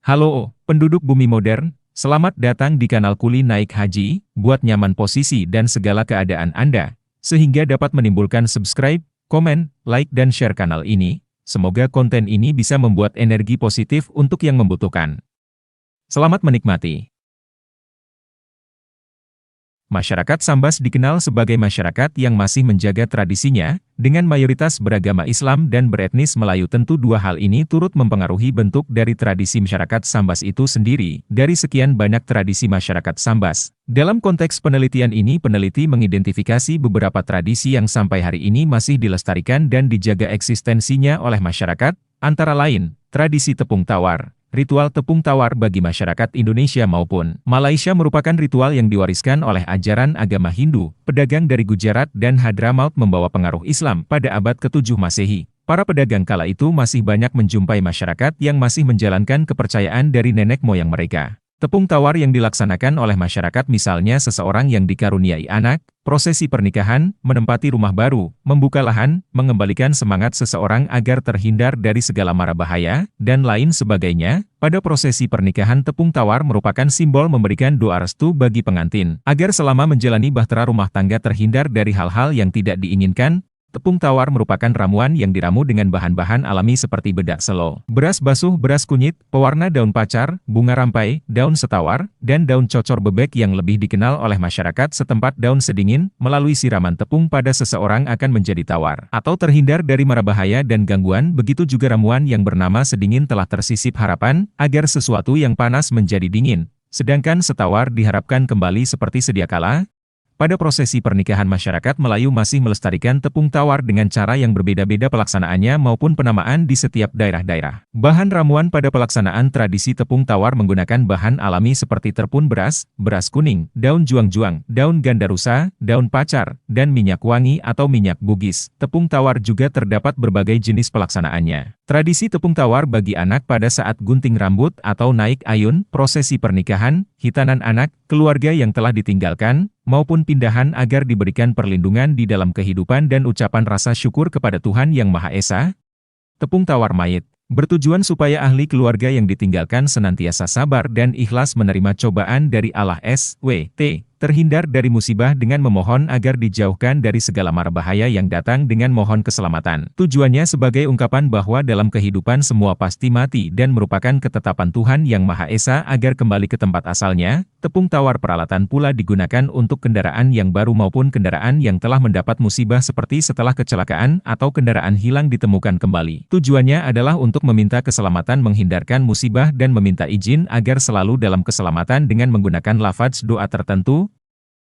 Halo, penduduk bumi modern, selamat datang di kanal Kuli Naik Haji, buat nyaman posisi dan segala keadaan Anda, sehingga dapat menimbulkan subscribe, komen, like dan share kanal ini. Semoga konten ini bisa membuat energi positif untuk yang membutuhkan. Selamat menikmati. Masyarakat Sambas dikenal sebagai masyarakat yang masih menjaga tradisinya, dengan mayoritas beragama Islam dan beretnis Melayu. Tentu dua hal ini turut mempengaruhi bentuk dari tradisi masyarakat Sambas itu sendiri. Dari sekian banyak tradisi masyarakat Sambas, dalam konteks penelitian ini peneliti mengidentifikasi beberapa tradisi yang sampai hari ini masih dilestarikan dan dijaga eksistensinya oleh masyarakat, antara lain, tradisi tepung tawar. Ritual tepung tawar bagi masyarakat Indonesia maupun Malaysia merupakan ritual yang diwariskan oleh ajaran agama Hindu. Pedagang dari Gujarat dan Hadramaut membawa pengaruh Islam pada abad ke-7 Masehi. Para pedagang kala itu masih banyak menjumpai masyarakat yang masih menjalankan kepercayaan dari nenek moyang mereka. Tepung tawar yang dilaksanakan oleh masyarakat misalnya seseorang yang dikaruniai anak, prosesi pernikahan, menempati rumah baru, membuka lahan, mengembalikan semangat seseorang agar terhindar dari segala mara bahaya, dan lain sebagainya. Pada prosesi pernikahan tepung tawar merupakan simbol memberikan doa restu bagi pengantin, agar selama menjalani bahtera rumah tangga terhindar dari hal-hal yang tidak diinginkan. Tepung tawar merupakan ramuan yang diramu dengan bahan-bahan alami seperti bedak selo, beras basuh, beras kunyit, pewarna daun pacar, bunga rampai, daun setawar, dan daun cocor bebek yang lebih dikenal oleh masyarakat setempat daun sedingin. Melalui siraman tepung pada seseorang akan menjadi tawar, atau terhindar dari mara bahaya dan gangguan. Begitu juga ramuan yang bernama sedingin telah tersisip harapan, agar sesuatu yang panas menjadi dingin. Sedangkan setawar diharapkan kembali seperti sedia kala. Pada prosesi pernikahan masyarakat Melayu masih melestarikan tepung tawar dengan cara yang berbeda-beda pelaksanaannya maupun penamaan di setiap daerah-daerah. Bahan ramuan pada pelaksanaan tradisi tepung tawar menggunakan bahan alami seperti tepung beras, beras kuning, daun juang-juang, daun gandarusa, daun pacar, dan minyak wangi atau minyak bugis. Tepung tawar juga terdapat berbagai jenis pelaksanaannya. Tradisi tepung tawar bagi anak pada saat gunting rambut atau naik ayun, prosesi pernikahan, hitanan anak, keluarga yang telah ditinggalkan, maupun pindahan agar diberikan perlindungan di dalam kehidupan dan ucapan rasa syukur kepada Tuhan Yang Maha Esa. Tepung tawar mayit bertujuan supaya ahli keluarga yang ditinggalkan senantiasa sabar dan ikhlas menerima cobaan dari Allah SWT, terhindar dari musibah dengan memohon agar dijauhkan dari segala mara bahaya yang datang dengan mohon keselamatan. Tujuannya sebagai ungkapan bahwa dalam kehidupan semua pasti mati dan merupakan ketetapan Tuhan Yang Maha Esa agar kembali ke tempat asalnya. Tepung tawar peralatan pula digunakan untuk kendaraan yang baru maupun kendaraan yang telah mendapat musibah seperti setelah kecelakaan atau kendaraan hilang ditemukan kembali. Tujuannya adalah untuk meminta keselamatan, menghindarkan musibah dan meminta izin agar selalu dalam keselamatan dengan menggunakan lafaz doa tertentu.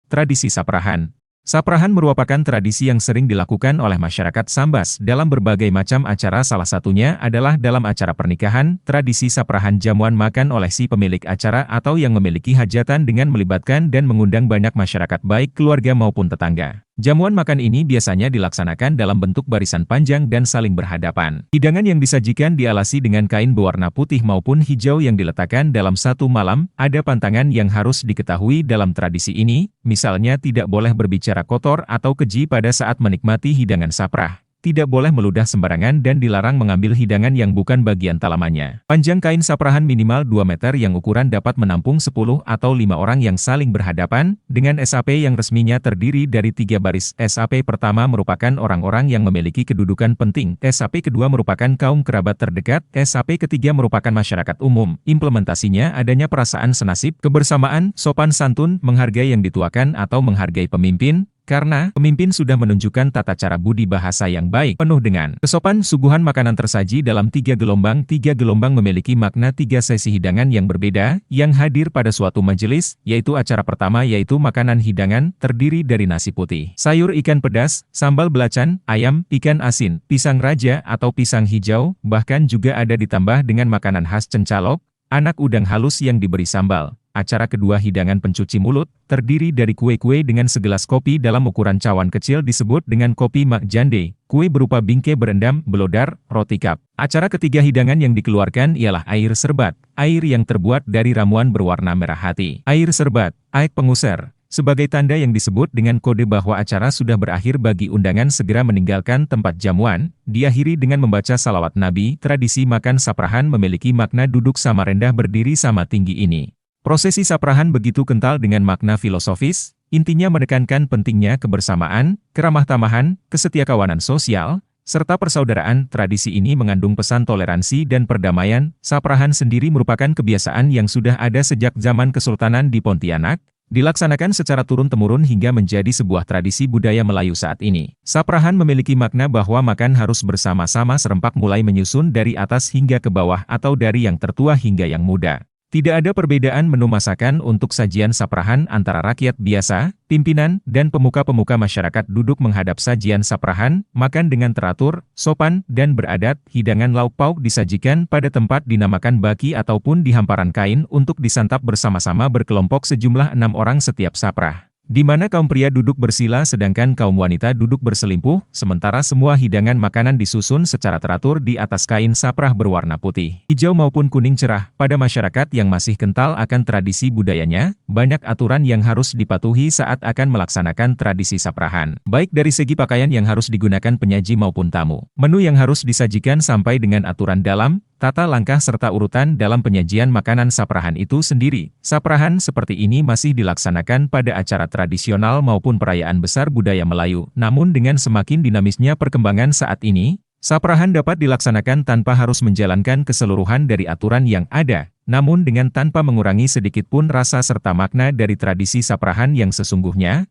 Tradisi saprahan. Saprahan merupakan tradisi yang sering dilakukan oleh masyarakat Sambas dalam berbagai macam acara, salah satunya adalah dalam acara pernikahan. Tradisi saprahan jamuan makan oleh si pemilik acara atau yang memiliki hajatan dengan melibatkan dan mengundang banyak masyarakat baik keluarga maupun tetangga. Jamuan makan ini biasanya dilaksanakan dalam bentuk barisan panjang dan saling berhadapan. Hidangan yang disajikan dialasi dengan kain berwarna putih maupun hijau yang diletakkan dalam satu malam. Ada pantangan yang harus diketahui dalam tradisi ini, misalnya tidak boleh berbicara kotor atau keji pada saat menikmati hidangan saprah. Tidak boleh meludah sembarangan dan dilarang mengambil hidangan yang bukan bagian talamannya. Panjang kain saprahan minimal 2 meter yang ukuran dapat menampung 10 atau 5 orang yang saling berhadapan, dengan SAP yang resminya terdiri dari 3 baris. SAP pertama merupakan orang-orang yang memiliki kedudukan penting. SAP kedua merupakan kaum kerabat terdekat. SAP ketiga merupakan masyarakat umum. Implementasinya adanya perasaan senasib, kebersamaan, sopan santun, menghargai yang dituakan atau menghargai pemimpin. Karena pemimpin sudah menunjukkan tata cara budi bahasa yang baik, penuh dengan kesopan. Suguhan makanan tersaji dalam 3 gelombang. 3 gelombang memiliki makna 3 sesi hidangan yang berbeda, yang hadir pada suatu majelis, yaitu acara pertama yaitu makanan hidangan, terdiri dari nasi putih, sayur ikan pedas, sambal belacan, ayam, ikan asin, pisang raja atau pisang hijau, bahkan juga ada ditambah dengan makanan khas cencalok, anak udang halus yang diberi sambal. Acara kedua hidangan pencuci mulut, terdiri dari kue-kue dengan segelas kopi dalam ukuran cawan kecil disebut dengan kopi mak jande, kue berupa bingkai berendam, belodar, roti kap. Acara ketiga hidangan yang dikeluarkan ialah air serbat, air yang terbuat dari ramuan berwarna merah hati. Air serbat, aek penguser, sebagai tanda yang disebut dengan kode bahwa acara sudah berakhir bagi undangan segera meninggalkan tempat jamuan, diakhiri dengan membaca salawat Nabi. Tradisi makan saprahan memiliki makna duduk sama rendah berdiri sama tinggi ini. Prosesi saprahan begitu kental dengan makna filosofis, intinya menekankan pentingnya kebersamaan, keramah tamahan, kesetiakawanan sosial, serta persaudaraan. Tradisi ini mengandung pesan toleransi dan perdamaian. Saprahan sendiri merupakan kebiasaan yang sudah ada sejak zaman Kesultanan di Pontianak, dilaksanakan secara turun-temurun hingga menjadi sebuah tradisi budaya Melayu saat ini. Saprahan memiliki makna bahwa makan harus bersama-sama serempak mulai menyusun dari atas hingga ke bawah atau dari yang tertua hingga yang muda. Tidak ada perbedaan menu masakan untuk sajian saprahan antara rakyat biasa, pimpinan, dan pemuka-pemuka masyarakat duduk menghadap sajian saprahan, makan dengan teratur, sopan, dan beradat. Hidangan lauk pauk disajikan pada tempat dinamakan baki ataupun di hamparan kain untuk disantap bersama-sama berkelompok sejumlah 6 orang setiap saprah, di mana kaum pria duduk bersila sedangkan kaum wanita duduk berselimpuh, sementara semua hidangan makanan disusun secara teratur di atas kain saprah berwarna putih, hijau maupun kuning cerah. Pada masyarakat yang masih kental akan tradisi budayanya, banyak aturan yang harus dipatuhi saat akan melaksanakan tradisi saprahan. Baik dari segi pakaian yang harus digunakan penyaji maupun tamu, menu yang harus disajikan sampai dengan aturan dalam, tata langkah serta urutan dalam penyajian makanan saprahan itu sendiri. Saprahan seperti ini masih dilaksanakan pada acara tradisional maupun perayaan besar budaya Melayu. Namun dengan semakin dinamisnya perkembangan saat ini, saprahan dapat dilaksanakan tanpa harus menjalankan keseluruhan dari aturan yang ada, namun dengan tanpa mengurangi sedikit pun rasa serta makna dari tradisi saprahan yang sesungguhnya.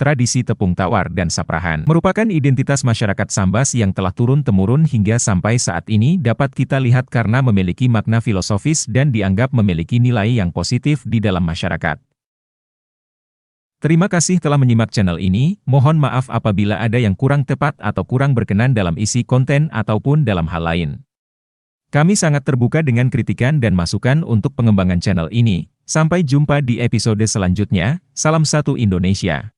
Tradisi tepung tawar dan saprahan merupakan identitas masyarakat Sambas yang telah turun-temurun hingga sampai saat ini dapat kita lihat karena memiliki makna filosofis dan dianggap memiliki nilai yang positif di dalam masyarakat. Terima kasih telah menyimak channel ini. Mohon maaf apabila ada yang kurang tepat atau kurang berkenan dalam isi konten ataupun dalam hal lain. Kami sangat terbuka dengan kritikan dan masukan untuk pengembangan channel ini. Sampai jumpa di episode selanjutnya. Salam satu Indonesia.